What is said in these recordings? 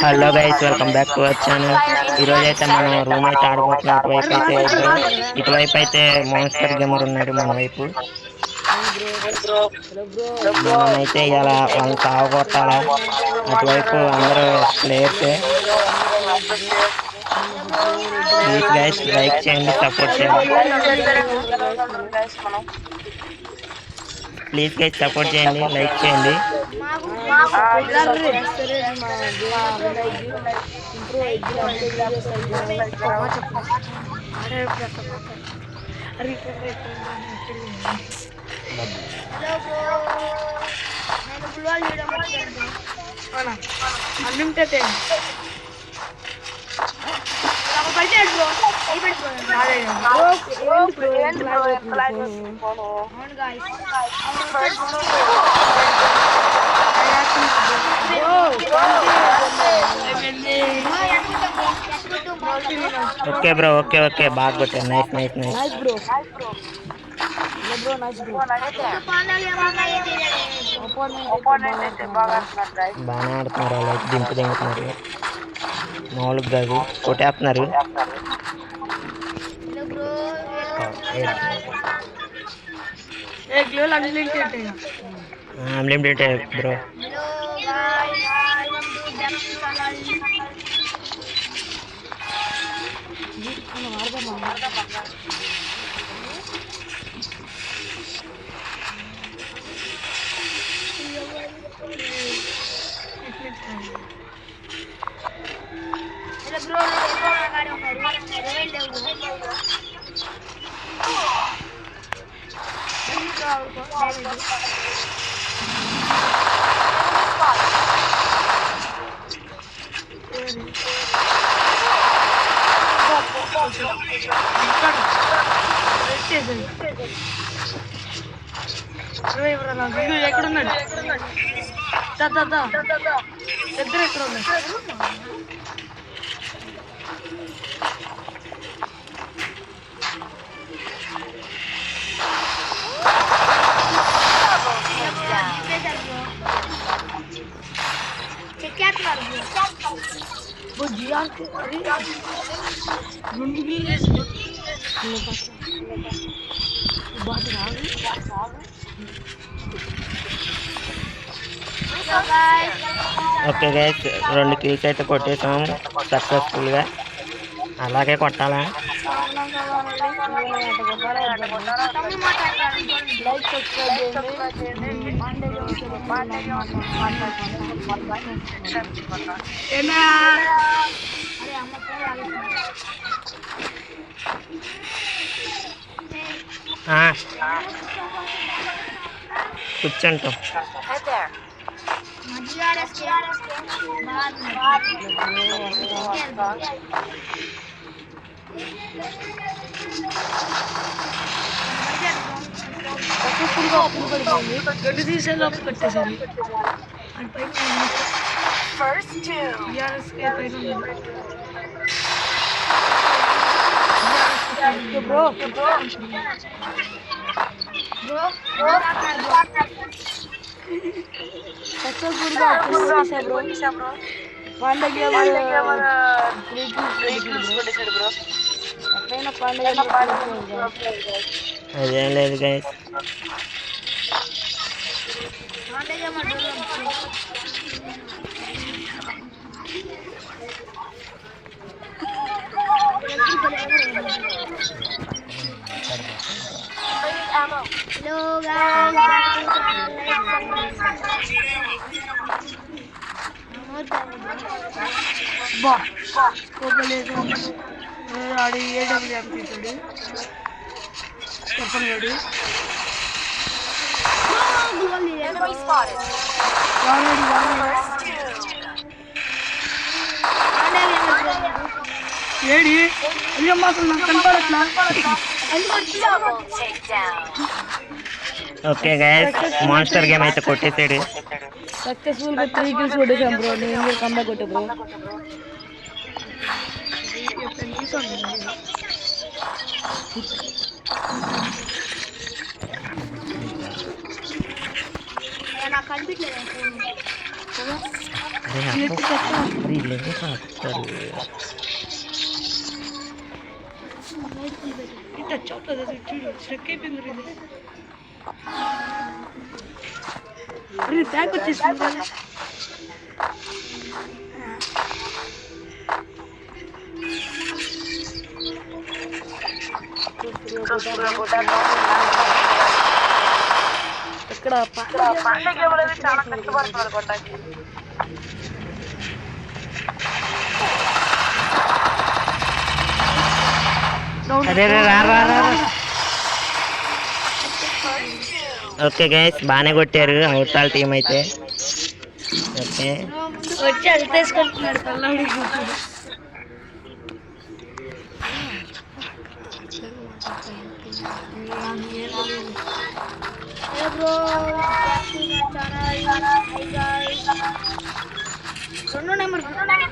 Hello guys, welcome back to our channel. ఈరోజు అయితే మనం రూమ్ అయితే ఆడబోతున్నాం. ఇటువైపు అయితే మాన్స్టర్ గేమర్ ఉన్నాడు మన వైపు. మనమైతే ఇలా వాళ్ళని సాగొట్టాలా. అటువైపు అందరూ ప్లేయర్సే. ప్లీజ్ గైస్ లైక్ చేయండి, సపోర్ట్ చేయండి. ప్లీజ్ గైస్ సపోర్ట్ చేయండి, లైక్ చేయండి. Unlimited okay bro, okay okay, బాగా కొట్టారు. Nice nice nice. బాగానే ఆడుతున్నారు. వాళ్ళు అయితే దింపు దింగుతున్నారు. మామూలుగా కాదు, కొట్టేస్తున్నారు. Unlimited bro. ఎక్కడున్నాడు? ఇద్దరు ఎక్కడ ఉన్నారు? ఓకే గైస్, 2 కిల్స్ అయితే కొట్టేసాం సక్సెస్ఫుల్గా. అలాగే కొట్టాలా. కూర్చుంటాం. గడ్డి తీసేలో కట్టేసారు. అదేం లేదు గైస్. ఆడి ఏడబ్ల్యూ ఎంపీతాడు స్టెఫన్ గాడు. ఏడి అయ్యమ్మ అసలు నాకు కనపడట్లా. ఓకే గైస్, మాన్స్టర్ గేమ్ అయితే కొట్టేసాడు. సక్సెస్ఫుల్ గా 3 కిల్స్ కొట్టేసాం బ్రో. నేను కంబ్యాక్ కొట్టా బ్రో. నాకు కనిపించలేదు. అరే అబ్బో, అరే వీళ్ళు ఎందుకు ఆపుతారు? టచ్ అవుతుంది చూడు, స్ట్రక్ అయిపోయింది. బ్యాక్ వచ్చేసింది. ఇక్కడ పండగ చాలా కష్టపడుతున్నారు కొట్టడానికి. అరే రా రా రా. ఓకే గైస్, బాగానే కొట్టారు అవతల టీం అయితే. ఓకే వచ్చి అది తీసుకుంటున్నాడు పిల్లడు. రెండో నెంబర్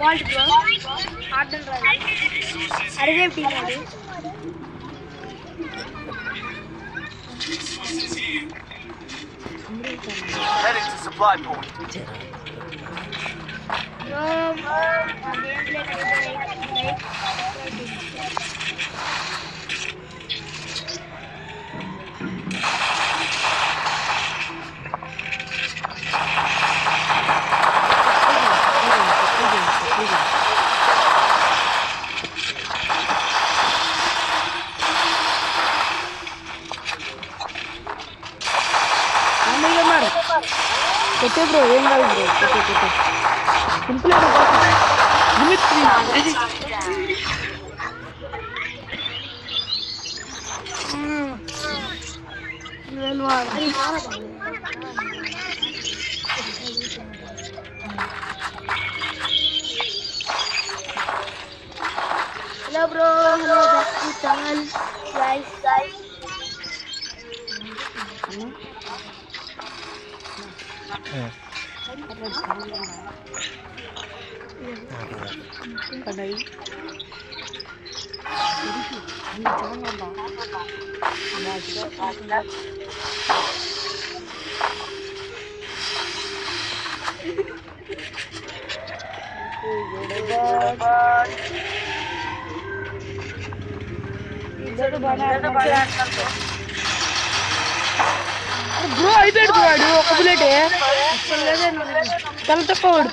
వాల్ట్ బ్రో ఆర్డర్ రాదు. అరిగే టీం అది. Heading to supply point. కొట్టే బ్రో, ఏం కాదు బ్రో, కొట్టే simple. Hello bro, hello channel guys. Bro అయిపోయాడు బ్రో, వాడు ఒక బుల్లెటే. తల తక్కువడు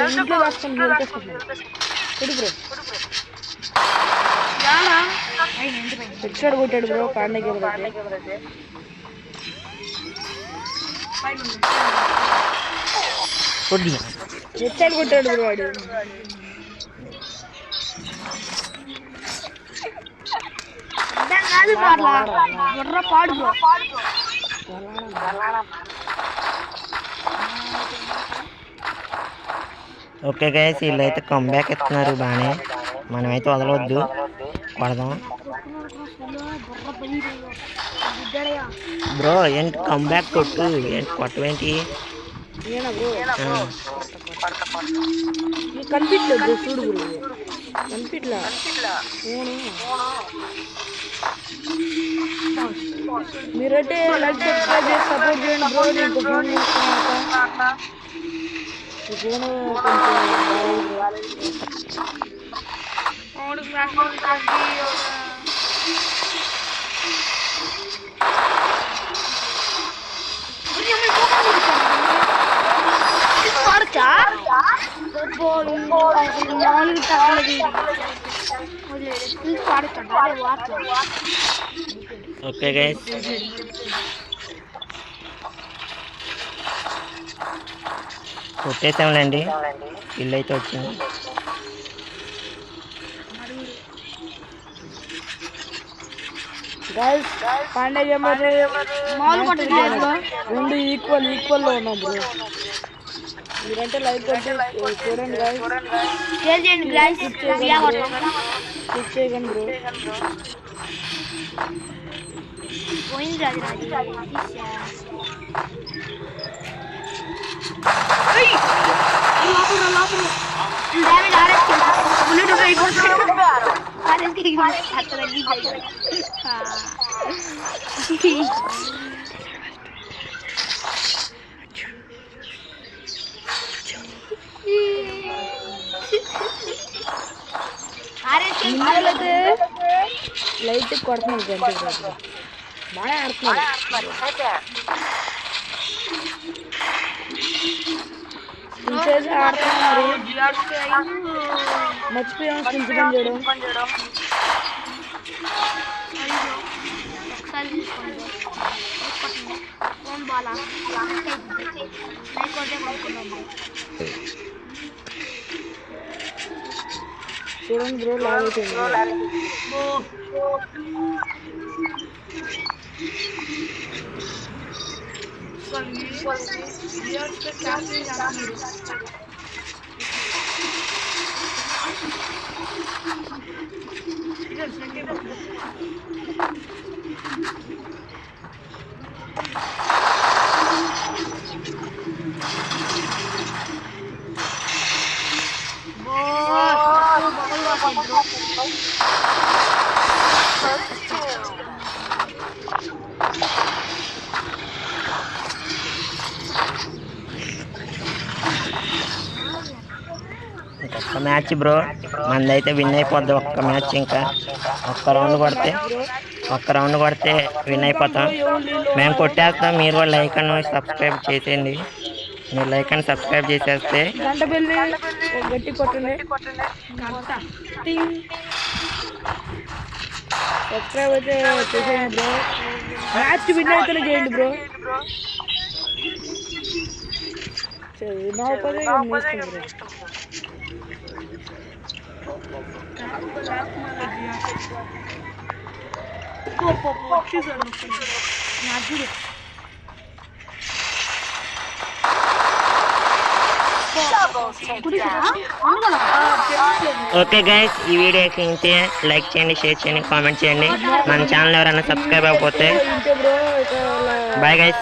ఇంట్లో రాసుకొని కొడు బ్రో. హెడ్షాట్ కొట్టాడు బ్రో పాండకి. హెడ్షాట్ కొట్టాడు బ్రో వాడు. పాడు బ్రో. ఓకే గైస్, వీళ్ళైతే కంబ్యాక్ ఇస్తున్నారు బాగానే. మనమైతే వదలవద్దు, కొడదాం బ్రో. ఏంటి కంబ్యాక్ కొట్టు, ఏంటి కొట్టవేంటి? కనిపించలేదు బ్రో, చూడు బ్రో, కనిపించలా. మీరైతే లైక్ సబ్స్క్రైబ్ చేసి సపోర్ట్ చేయండి బ్రో. నేను ఫోన్ చేస్తాను. ఓకే గైస్, కొట్టేసాంలేండి. ఇల్లు అయితే వచ్చింది. పండగ రెండు ఈక్వల్ లో ఉన్నాం బ్రో. మీరంటే లైక్ కొట్టి చూడండి గాయ్స్, క్లిక్ చేయకండి బ్రో. ముందులైతే లైట్ కొడుతున్నారు గంట బాగా ఆడుతున్నారు ఇంకేసి ఆడుతున్నారు మర్చిపోయాం స్కిల్స్ పని చేయడం ఒకసారి తీసుకోండి ఫోన్ బాలా చూడండి బ్రో లాగ్ అవుతుంది ఇంకొక మ్యాచ్ బ్రో మనదైతే విన్ అయిపోద్ది ఒక్క మ్యాచ్ ఇంకా ఒక్క రౌండ్ కొడితే విన్ అయిపోతాం మేము కొట్టేస్తాం మీరు కూడా లైక్ అని సబ్స్క్రైబ్ చేసేయండి మీరు లైక్ అని సబ్స్క్రైబ్ చేసేస్తే గంట బెల్లి గట్టి కొట్టండి సబ్స్క్రైబ్ అయితే చేసేయండి బ్రో మ్యాచ్ విన్ అయితేనే చేయండి బ్రో నా పదే ఓకే గైస్ ఈ వీడియోకి ఇంతే లైక్ చేయండి షేర్ చేయండి కామెంట్ చేయండి మన ఛానల్ ఎవరైనా సబ్స్క్రైబ్ అవ్వకపోతే బాయ్ గైస్